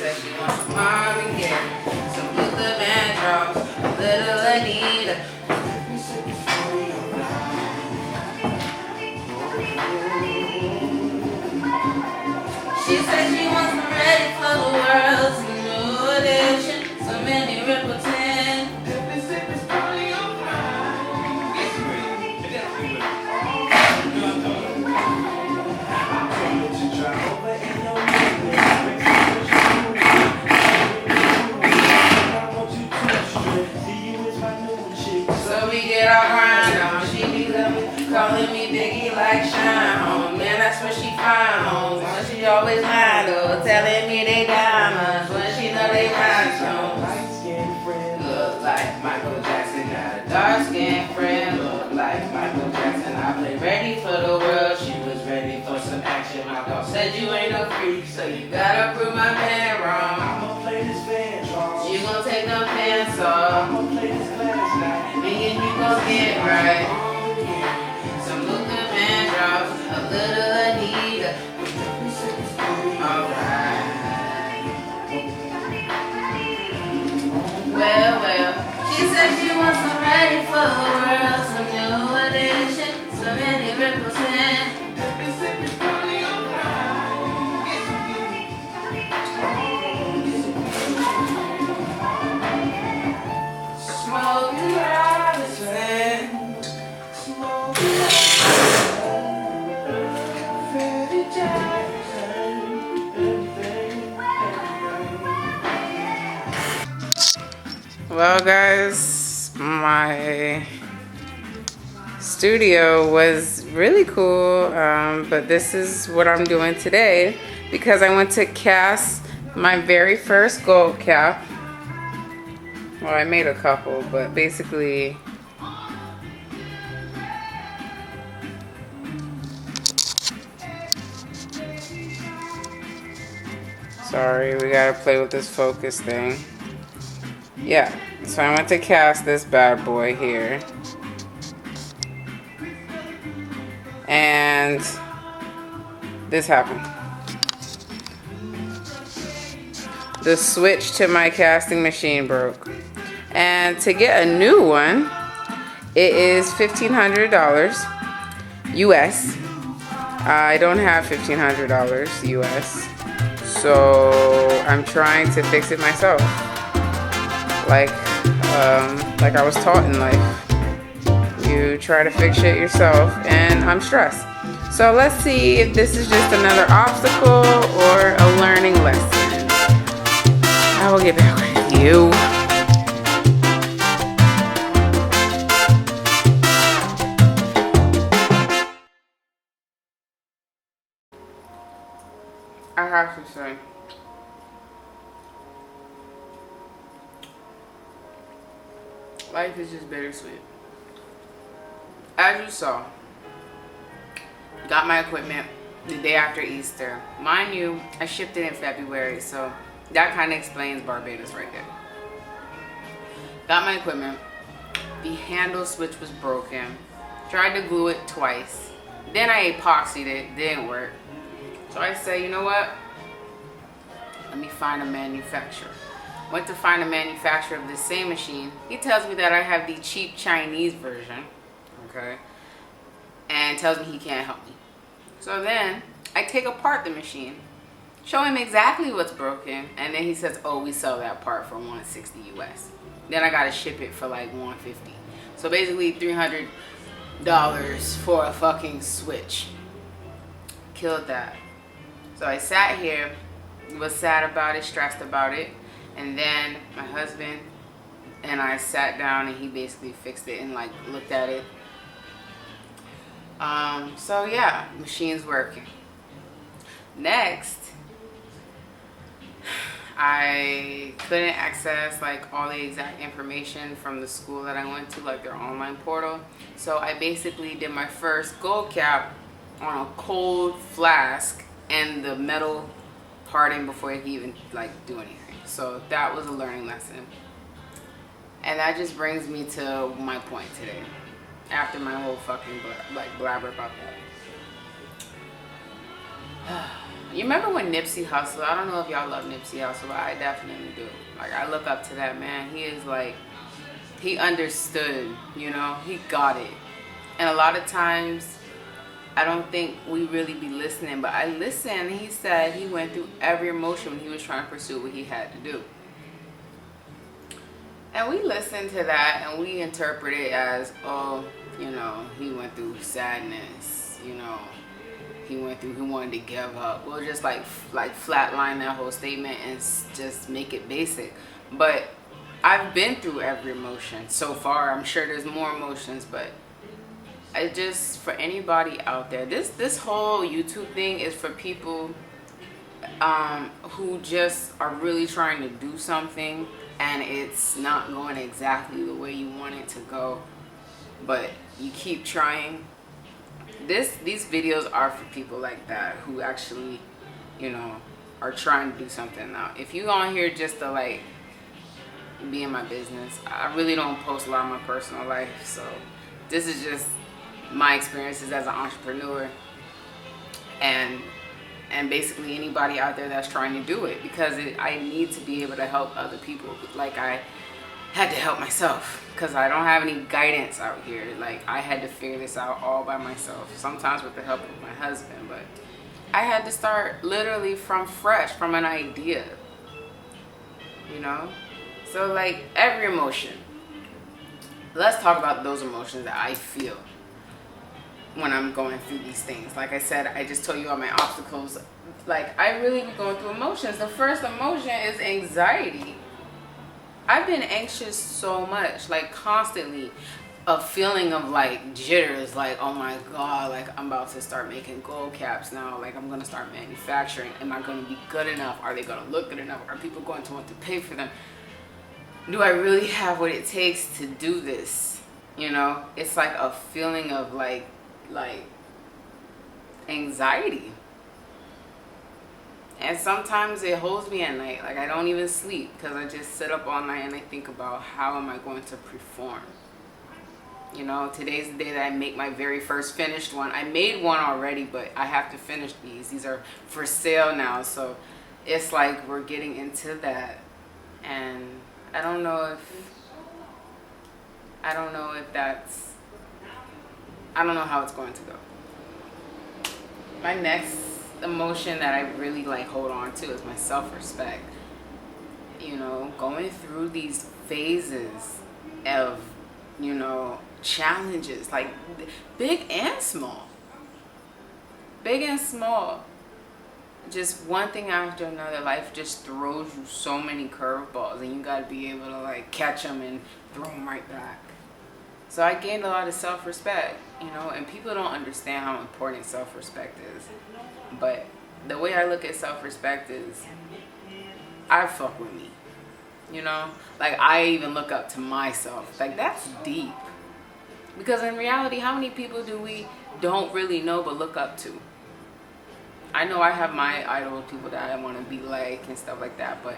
said she wants some Marvin Gaye, some Luther Vandross, a little Anita. She said she wants some ready for the world, some new edition, so many Ripple 10. So we get our grind on. She be calling me Biggie like Shine Home. Man, that's what she find home. She always lying though, telling me they diamonds when she know they rhinestones. Look like Michael Jackson, got a dark skinned friend. Look like Michael Jackson, I play ready for the world. She was ready for some action. My dog said you ain't no freak, so you gotta prove my man wrong. I'ma play this band wrong. You gon' take them pants off. I'ma play this class night. Me and you gon' get right. Some Luther Vandross, a little Anita. Alright. Well, she said she wants some ready for the world, some new edition, so many ripples in. Smoking Robinson, smoking Freddie Jackson. Well, guys, my studio was really cool, but this is what I'm doing today because I went to cast my very first gold cap. Well, I made a couple, but basically sorry, we gotta play with this focus thing. Yeah, so I went to cast this bad boy here. And this happened. The switch to my casting machine broke. And to get a new one, it is $1,500 US. I don't have $1,500 US. So I'm trying to fix it myself. Like I was taught in life. You try to fix shit yourself, and I'm stressed. So let's see if this is just another obstacle or a learning lesson. I will get back with you. I have to say, life is just bittersweet. As you saw, got my equipment the day after Easter. Mind you, I shipped it in February, so that kind of explains Barbados right there. Got my equipment. The handle switch was broken. Tried to glue it twice. Then I epoxied it. Didn't work. So I said, you know what? Let me find a manufacturer. Went to find a manufacturer of this same machine. He tells me that I have the cheap Chinese version. Okay. And tells me he can't help me. So then I take apart the machine, show him exactly what's broken, and then he says, oh, we sell that part for $160 US. Then I gotta ship it for like $150. So basically $300 for a fucking switch. Killed that. So I sat here, was sad about it, stressed about it, and then my husband and I sat down and he basically fixed it and like looked at it. So yeah, machine's working. Next, I couldn't access like all the exact information from the school that I went to, like their online portal. So I basically did my first gold cap on a cold flask and the metal hardened before I could even like do anything. So that was a learning lesson. And that just brings me to my point today. After my whole fucking blabber about that. You remember when Nipsey Hussle, I don't know if y'all love Nipsey Hussle, but I definitely do. Like, I look up to that man. He is like, he understood, you know, he got it. And a lot of times, I don't think we really be listening, but I listened. He said he went through every emotion when he was trying to pursue what he had to do. And we listen to that and we interpret it as, oh, you know, he went through sadness, you know, he wanted to give up. We'll just like flatline that whole statement and just make it basic. But I've been through every emotion so far. I'm sure there's more emotions, but I just, for anybody out there, this whole YouTube thing is for people who just are really trying to do something and it's not going exactly the way you want it to go, but you keep trying. These videos are for people like that who actually, you know, are trying to do something. Now, if you on here just to like be in my business, I really don't post a lot of my personal life, so this is just my experiences as an entrepreneur and basically anybody out there that's trying to do it, because I need to be able to help other people like I had to help myself, because I don't have any guidance out here. Like, I had to figure this out all by myself, sometimes with the help of my husband, but I had to start literally from fresh, from an idea, you know? So like, every emotion, let's talk about those emotions that I feel when I'm going through these things. Like I said, I just told you all my obstacles. Like, I really be going through emotions. The first emotion is anxiety. I've been anxious so much, like constantly, a feeling of like jitters, like, oh my God, like I'm about to start making gold caps now. Like, I'm gonna start manufacturing. Am I gonna be good enough? Are they gonna look good enough? Are people going to want to pay for them? Do I really have what it takes to do this? You know, it's like a feeling of like anxiety. And sometimes it holds me at night. Like, I don't even sleep because I just sit up all night and I think about how am I going to perform. You know, today's the day that I make my very first finished one. I made one already, but I have to finish these. These are for sale now. So it's like we're getting into that. And I don't know if that's, I don't know how it's going to go. My next emotion that I really like hold on to is my self-respect. You know, going through these phases of, you know, challenges, like big and small, just one thing after another. Life just throws you so many curveballs and you got to be able to like catch them and throw them right back. So I gained a lot of self-respect, you know, and people don't understand how important self-respect is. But the way I look at self-respect is, I fuck with me, you know? Like, I even look up to myself. Like, that's deep. Because in reality, how many people do we don't really know but look up to? I know I have my idol, people that I want to be like and stuff like that, but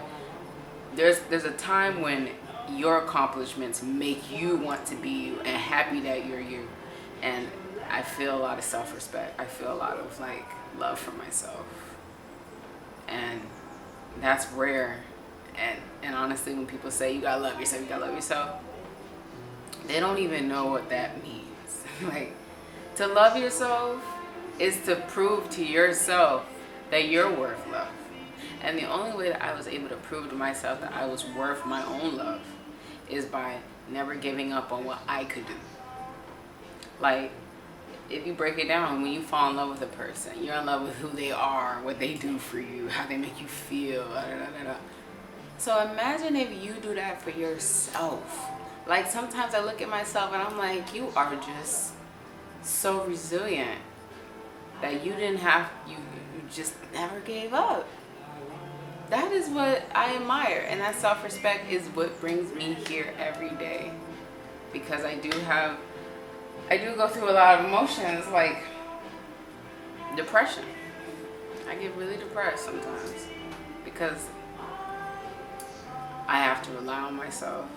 there's a time when your accomplishments make you want to be you and happy that you're you. And I feel a lot of self-respect. I feel a lot of like love for myself, and that's rare. And honestly, when people say you gotta love yourself, they don't even know what that means. Like, to love yourself is to prove to yourself that you're worth love. And the only way that I was able to prove to myself that I was worth my own love is by never giving up on what I could do. Like, if you break it down, when you fall in love with a person, you're in love with who they are, what they do for you, how they make you feel. So imagine if you do that for yourself. Like, sometimes I look at myself and I'm like, you are just so resilient that you just never gave up. That is what I admire, and that self-respect is what brings me here every day. Because I do go through a lot of emotions, like depression. I get really depressed sometimes because I have to rely on myself.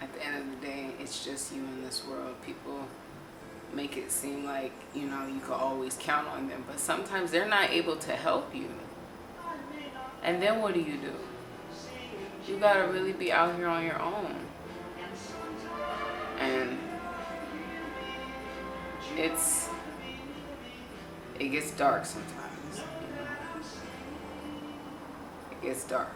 At the end of the day, it's just you in this world. People make it seem like, you know, you can always count on them, but sometimes they're not able to help you. And then what do? You gotta really be out here on your own. And it gets dark sometimes. It gets dark.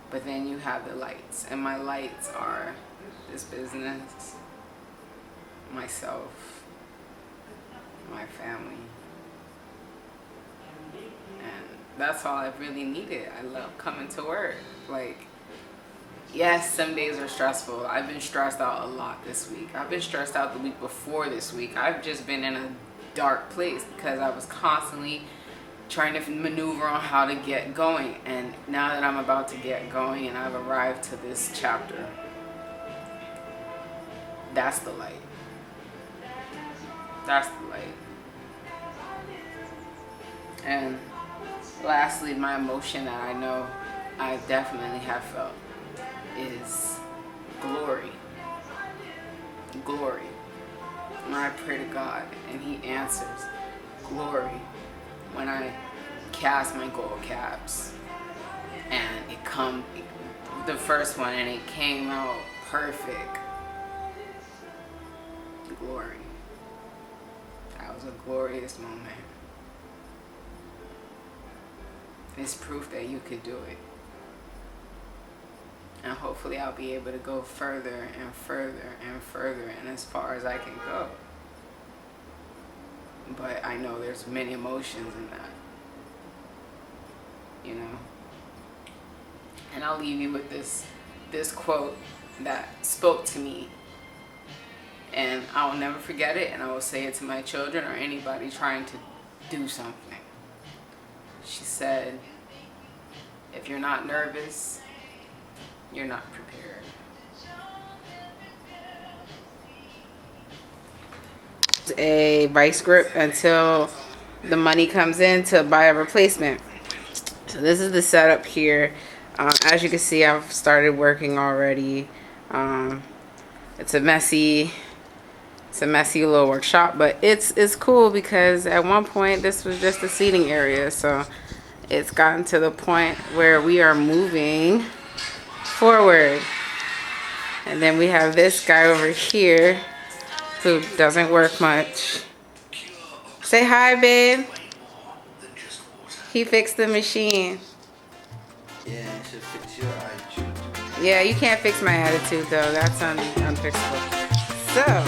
But then you have the lights, and my lights are this business, myself, my family. And that's all I've really needed. I love coming to work. Like, yes, some days are stressful. I've been stressed out a lot this week. I've been stressed out the week before this week. I've just been in a dark place because I was constantly trying to maneuver on how to get going. And now that I'm about to get going and I've arrived to this chapter, that's the light. That's the light. And lastly, my emotion that I know I definitely have felt is glory. Glory. When I pray to God and He answers, glory. When I cast my gold caps and it come, the first one, and it came out perfect. Glory. That was a glorious moment. It's proof that you could do it. And hopefully I'll be able to go further and further and further and as far as I can go. But I know there's many emotions in that. You know? And I'll leave you with this quote that spoke to me. And I will never forget it, and I will say it to my children or anybody trying to do something. She said, if you're not nervous, you're not prepared. A vice grip until the money comes in to buy a replacement. So this is the setup here. As you can see, I've started working already. It's a messy little workshop, but it's cool because at one point this was just a seating area. So it's gotten to the point where we are moving forward. And then we have this guy over here who doesn't work much. Say hi, babe. He fixed the machine. Yeah, it should fix your attitude. Yeah, you can't fix my attitude though. That's unfixable. So